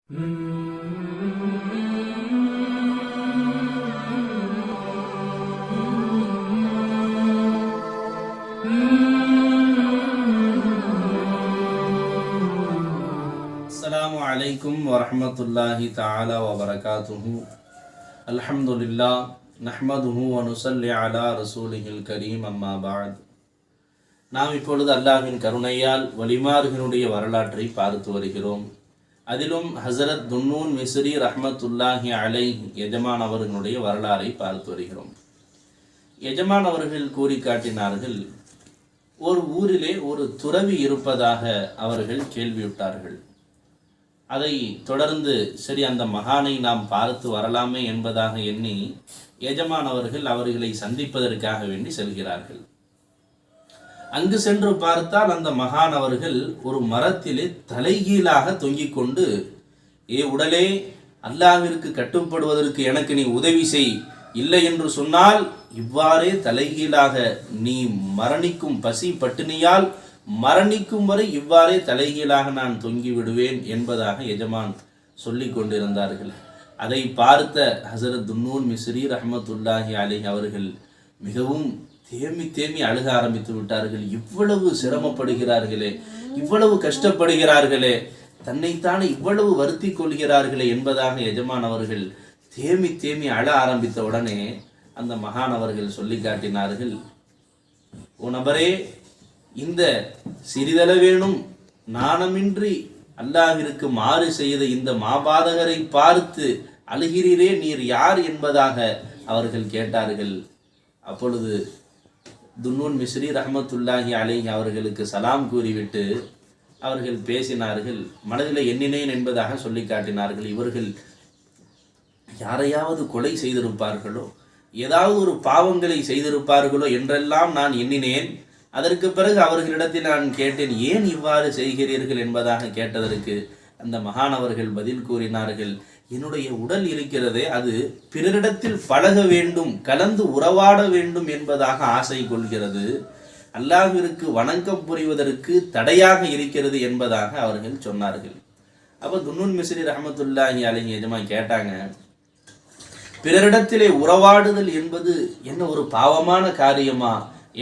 அஸ்ஸலாமு அலைக்கும் வரஹ்மத்துல்லாஹி தஆலா வபரகாத்துஹு. அல்ஹம்துலில்லாஹ் நஹ்மதுஹு வ நுஸல்லி அலா ரசூலிஹில் கரீம். அம்மா பஅத். நாம் இப்பொழுது அல்லாஹ்வின் கருணையால் வலிமார்களுடைய வரலாற்றை பார்த்து வருகிறோம். அதிலும் ஹஸரத் துன்னூன் மிஸ்ரி ரஹ்மத்துல்லாஹி அலைஹி எஜமான் அவர்களுடைய வரலாறை பார்த்து வருகிறோம். எஜமான் அவர்கள் கூறி காட்டினார்கள், ஒரு ஊரிலே ஒரு துறவி இருப்பதாக அவர்கள் கேள்வியுற்றார்கள். அதை தொடர்ந்து சரி அந்த மகானை நாம் பார்த்து வரலாமே என்பதாக எண்ணி எஜமான் அவர்கள் அவர்களை சந்திப்பதற்காக வேண்டி செல்கிறார்கள். அங்கு சென்று பார்த்தால் அந்த மகான் அவர்கள் ஒரு மரத்திலே தலைகீழாக தொங்கிக் கொண்டு, ஏ உடலே, அல்லாஹ்விற்கு கட்டுப்படுவதற்கு எனக்கு நீ உதவி செய், இல்லை என்று சொன்னால் இவ்வாறே தலைகீழாக நீ மரணிக்கும், பசி பட்டினியால் மரணிக்கும் வரை இவ்வாறே தலைகீழாக நான் தொங்கி விடுவேன் என்பதாக எஜமான் சொல்லி கொண்டிருந்தார்கள். அதை பார்த்த ஹஸரத் துன்னூன் மிஸ்ரி ரஹ்மத்துல்லாஹி அலைஹி அவர்கள் மிகவும் தேம்பி அழுக ஆரம்பித்து விட்டார்கள். இவ்வளவு சிரமப்படுகிறார்களே, இவ்வளவு கஷ்டப்படுகிறார்களே, தன்னைத்தானே இவ்வளவு வருத்தி கொள்கிறார்களே என்பதாக எஜமான் அவர்கள் தேம்பி அழ ஆரம்பித்த உடனே அந்த மகான் அவர்கள் சொல்லி காட்டினார்கள், ஓ நபரே, இந்த சிறிதளவேனும் நாணமின்றி அல்லாஹ்விற்கு மாறு செய்த இந்த மாபாதகரை பார்த்து அழுகிறீரே, நீர் யார் என்பதாக அவர்கள் கேட்டார்கள். அப்பொழுது துன்னூன் மிஸ்ரி ரஹ்மத்துல்லாஹி அலைஹி அவர்களுக்கு சலாம் கூறிவிட்டு அவர்கள் பேசினார்கள். மனதில் எண்ணினேன் என்பதாக சொல்லி காட்டினார்கள். இவர்கள் யாரையாவது கொலை செய்திருப்பார்களோ, ஏதாவது ஒரு பாவங்களை செய்திருப்பார்களோ என்றெல்லாம் நான் எண்ணினேன். அதற்கு பிறகு அவர்களிடத்தில் நான் கேட்டேன், ஏன் இவ்வாறு செய்கிறீர்கள் என்பதாக கேட்டதற்கு அந்த மகானவர்கள் பதில் கூறினார்கள், என்னுடைய உடல் இருக்கிறதே அது பிறரிடத்தில் பழக வேண்டும், கலந்து உறவாட வேண்டும் என்பதாக ஆசை கொள்கிறது, அல்லாஹ்விற்கு வணக்கம் புரிவதற்கு தடையாக இருக்கிறது என்பதாக அவர்கள் சொன்னார்கள். அப்போ துன்னூன் மிஸ்ரி ரஹ்மத்துல்லாஹி அலைஹி எஜமான் கேட்டாங்க, பிறரிடத்திலே உறவாடுதல் என்பது என்ன ஒரு பாவமான காரியமா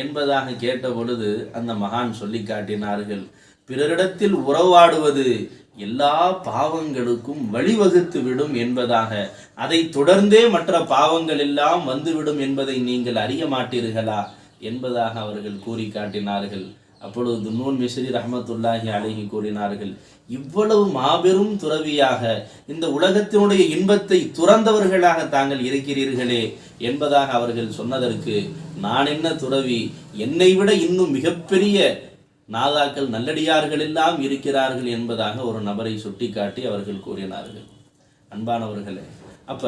என்பதாக கேட்ட பொழுது அந்த மகான் சொல்லி காட்டினார்கள், பிறரிடத்தில் உறவாடுவது எல்லா பாவங்களுக்கும் வழிவகுத்து விடும் என்பதாக, அதை தொடர்ந்தே மற்ற பாவங்கள் எல்லாம் வந்துவிடும் என்பதை நீங்கள் அறிய மாட்டீர்களா என்பதாக அவர்கள் கூறி காட்டினார்கள். அப்பொழுது துன்னூன் மிஸ்ரி ரஹ்மத்துல்லாஹி அலைஹி கூறினார்கள், இவ்வளவு மாபெரும் துறவியாக இந்த உலகத்தினுடைய இன்பத்தை துறந்தவர்களாக தாங்கள் இருக்கிறீர்களே என்பதாக அவர்கள் சொன்னதற்கு, நான் என்ன துறவி, என்னை விட இன்னும் மிகப்பெரிய நாதாக்கள் நல்லடியார்கள் எல்லாம் இருக்கிறார்கள் என்பதாக ஒரு நபரை சுட்டிக்காட்டி அவர்கள் கூறினார்கள். அன்பானவர்களே, அப்ப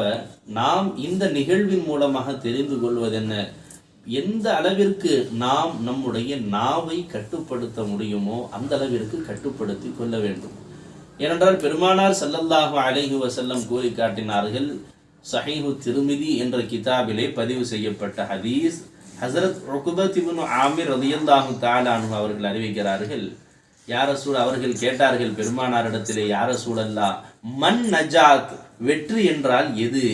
நாம் இந்த நிகழ்வின் மூலமாக தெரிந்து கொள்வது என்ன, எந்த அளவிற்கு நாம் நம்முடைய நாவை கட்டுப்படுத்த முடியுமோ அந்த அளவிற்கு கட்டுப்படுத்தி கொள்ள வேண்டும். ஏனென்றால் பெருமானார் ஸல்லல்லாஹு அலைஹி வஸல்லம் கூறி காட்டினார்கள், ஸஹீஹு திர்மிதி என்ற கிதாபிலே பதிவு செய்யப்பட்ட ஹதீஸ். ஹஸரத் உக்பத் இப்னு ஆமிர் ரலியல்லாஹு தஆலா அன்ஹு அவர்கள் அறிவிக்கிறார்கள், யா ரசூல், அவர்கள் கேட்டார்கள் பெருமானாரிடத்திலே, யா ரசூலல்லாஹ், மன் நஜாத், வெற்றி என்றால் எது,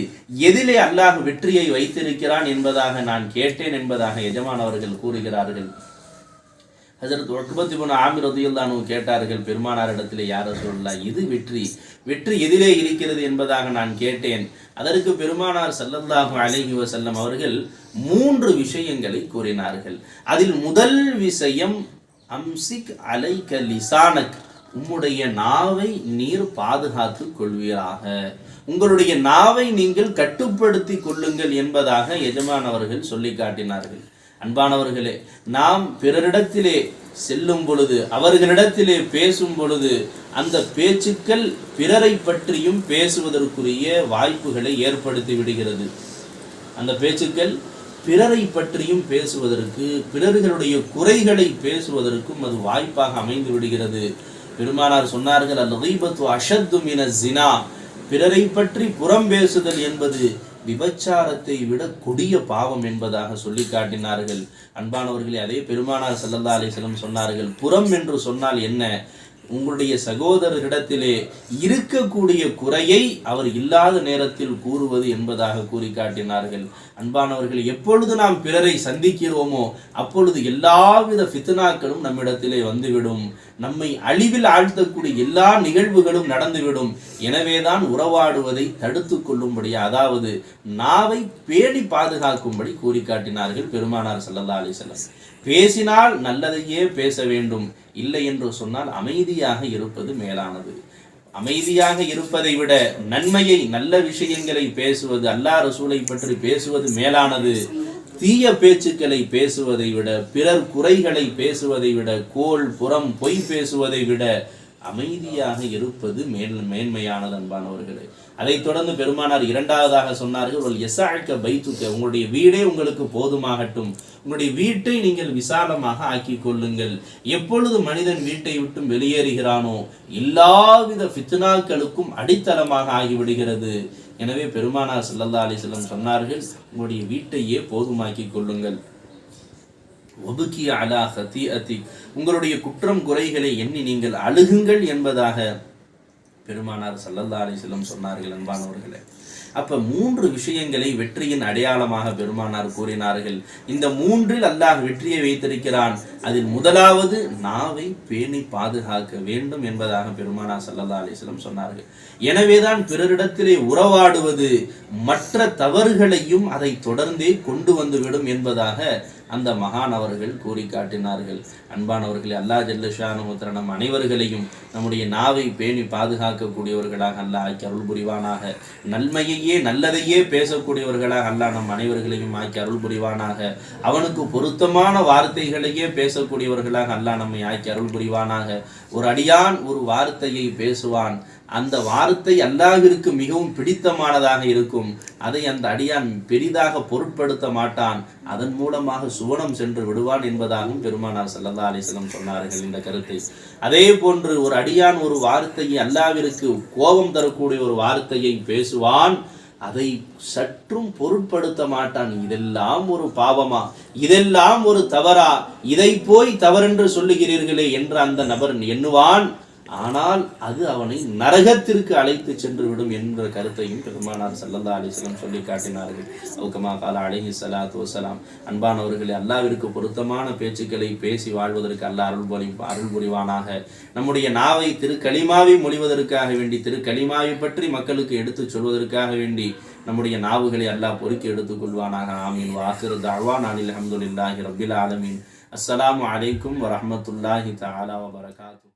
எதிலே அல்லாஹ் வெற்றியை வைத்திருக்கிறான் என்பதாக நான் கேட்டேன் என்பதாக எஜமான் அவர்கள் கூறுகிறார்கள். ஹஸரத் உக்பத் இப்னு ஆமிர் ரலியல்லாஹு அன்ஹு கேட்டார்கள் பெருமானாரிடத்திலே, யா ரசூலல்லாஹ், இது வெற்றி, வெற்றி எதிலே இருக்கிறது என்பதாக நான் கேட்டேன். அதற்கு பெருமானார் ஸல்லல்லாஹு அலைஹி வஸல்லம் அவர்கள் 3 விஷயங்களை கூறினார்கள். அதில் முதல் விஷயம், அம்சிக் அலைக லிசானக், உம்முடைய நாவை நீர் பாதுகாத்து கொள்வீராக, உங்களுடைய நாவை நீங்கள் கட்டுப்படுத்தி கொள்ளுங்கள் என்பதாக எஜமான் அவர்கள் சொல்லி காட்டினார்கள். அன்பானவர்களே, நாம் பிறரிடத்திலே செல்லும் பொழுது, அவர்களிடத்திலே பேசும் பொழுது, அந்த பேச்சுக்கள் பிறரை பற்றியும் பேசுவதற்குரிய வாய்ப்புகளை ஏற்படுத்தி விடுகிறது. அந்த பேச்சுக்கள் பிறரை பற்றியும் பேசுவதற்கு, பிறர்களுடைய குறைகளை பேசுவதற்கும் அது வாய்ப்பாக அமைந்து விடுகிறது. பெருமானார் சொன்னார்கள், அல்-கீபத்து அஷத்து மினஸ் ஸினா, பிறரை பற்றி புறம் பேசுதல் என்பது விபச்சாரத்தை விட கொடிய பாவம் என்பதாக சொல்லி காட்டினார்கள். அன்பானவர்களே, அதே பெருமானார் ஸல்லல்லாஹு அலைஹி வஸல்லம் சொன்னார்கள், புறம் என்று சொன்னால் என்ன, உங்களுடைய சகோதரரிடத்திலே இருக்கக்கூடிய குறையை அவர் இல்லாத நேரத்தில் கூறுவது என்பதாக கூறி காட்டினார்கள். அன்பானவர்கள், எப்பொழுது நாம் பிறரை சந்திக்கிறோமோ அப்பொழுது எல்லாவித ஃபித்னாக்களும் நம்மிடத்திலே வந்துவிடும். நம்மை அழிவில் ஆழ்த்தக்கூடிய எல்லா நிகழ்வுகளும் நடந்துவிடும். எனவேதான் உறவாடுவதை தடுத்து கொள்ளும்படி, அதாவது நாவை பேணி பாதுகாக்கும்படி கூறி காட்டினார்கள் பெருமானார் ஸல்லல்லாஹு அலைஹி வஸல்லம். பேசினால் நல்லதையே பேச வேண்டும், இல்லை என்று சொன்னால் அமைதியாக இருப்பது மேலானது. அமைதியாக இருப்பதை விட நன்மையை, நல்ல விஷயங்களை பேசுவது, அல்லாஹ் ரசூலை பற்றி பேசுவது மேலானது. தீய பேச்சுக்களை பேசுவதை விட, பிறர் குறைகளை பேசுவதை விட, கோள் புறம் பொய் பேசுவதை விட அமைதியாக இருப்பது மேன்மையானது அன்பானவர்களே. அதைத் தொடர்ந்து பெருமானார் இரண்டாவதாக சொன்னார்கள், உங்களுடைய வீடே உங்களுக்கு போதுமாகட்டும், உங்களுடைய வீட்டை நீங்கள் விசாலமாக ஆக்கி கொள்ளுங்கள். எப்பொழுது மனிதன் வீட்டை விட்டு வெளியேறுகிறானோ எல்லாவித ஃபித்னாக்களுக்கும் அடித்தளமாக ஆகிவிடுகிறது. எனவே பெருமானார் ஸல்லல்லாஹு அலைஹி வஸல்லம் சொன்னார்கள், உங்களுடைய வீட்டையே போதுமாக்கி கொள்ளுங்கள். ஒபுக்கி அலா ஹதீஅதி, உங்களுடைய குற்றம் குறைகளை எண்ணி நீங்கள் அழுகுங்கள் என்பதாக பெருமானார் ஸல்லல்லாஹு அலைஹி வஸல்லம் சொன்னார்கள். அன்பானவர்களே, அப்ப 3 விஷயங்களை வெற்றியின் அடையாளமாக பெருமானார் கூறினார்கள். இந்த 3ல் அல்லாஹ் வெற்றியை வைத்திருக்கிறான். அதில் முதலாவது நாவை பேணி பாதுகாக்க வேண்டும் என்பதாக பெருமானார் ஸல்லல்லாஹு அலைஹி வஸல்லம் சொன்னார்கள். எனவேதான் பிறரிடத்திலே உறவாடுவது மற்ற தவறுகளையும் அதை தொடர்ந்தே கொண்டு வந்துவிடும் என்பதாக அந்த மகான் அவர்கள் கூறி காட்டினார்கள். அன்பானவர்களே, அல்லாஹ் ஜல்ல ஷானுஹு நம் அனைவர்களையும் நம்முடைய நாவை பேணி பாதுகாக்கக்கூடியவர்களாக அல்லாஹ் ஆக்கி அருள் புரிவானாக. நன்மையையே, நல்லதையே பேசக்கூடியவர்களாக அல்லாஹ் நம் அனைவர்களையும் ஆக்கி அருள் புரிவானாக. அவனுக்கு பொருத்தமான வார்த்தைகளையே பேசக்கூடியவர்களாக அல்லாஹ் நம்மை ஆக்கி அருள் புரிவானாக. ஒரு அடியான் ஒரு வார்த்தையை பேசுவான், அந்த வார்த்தை அல்லாஹ்விற்கு மிகவும் பிடித்தமானதாக இருக்கும். அதை அந்த அடியான் பெரிதாக பொருட்படுத்த மாட்டான், அதன் மூலமாக சுவனம் சென்று விடுவான் என்பதாகவும் பெருமானார் ஸல்லல்லாஹு அலைஹி வஸல்லம் சொன்னார்கள் இந்த கருத்தை. அதே போன்று ஒரு அடியான் ஒரு வார்த்தையை, அல்லாஹ்விற்கு கோபம் தரக்கூடிய ஒரு வார்த்தையை பேசுவான், அதை சற்றும் பொருட்படுத்த மாட்டான். இதெல்லாம் ஒரு பாவமா, இதெல்லாம் ஒரு தவறா, இதை போய் தவறென்று சொல்லுகிறீர்களே என்று அந்த நபர் எண்ணுவான். ஆனால் அது அவனை நரகத்திற்கு அழைத்து சென்று விடும் என்ற கருத்தையும் பெருமானார் ஸல்லல்லாஹு அலைஹி வஸல்லம் சொல்லி காட்டினார்கள். கமா கால அலைஹி ஸலாத்து வஸலாம். அன்பானவர்களே, அல்லாஹ்விற்கு பொருத்தமான பேச்சுக்களை பேசி வாழ்வதற்கு அல்லாஹ் அருள் புரிவானாக. நம்முடைய நாவை திருக்கலிமாவை மொழிவதற்காக வேண்டி, திருக்கலிமாவை பற்றி மக்களுக்கு எடுத்துச் சொல்வதற்காக வேண்டி நம்முடைய நாவுகளை அல்லாஹ் பொறுக்கி எடுத்துக் கொள்வானாக. ஆமீன். வாஹிரு தஅவானா அல்ஹம்துலில்லாஹி ரப்பில் ஆலமீன். அஸ்ஸலாமு அலைக்கும் வரஹ்மத்துல்லாஹி தஆலா வபரகாத்துஹு.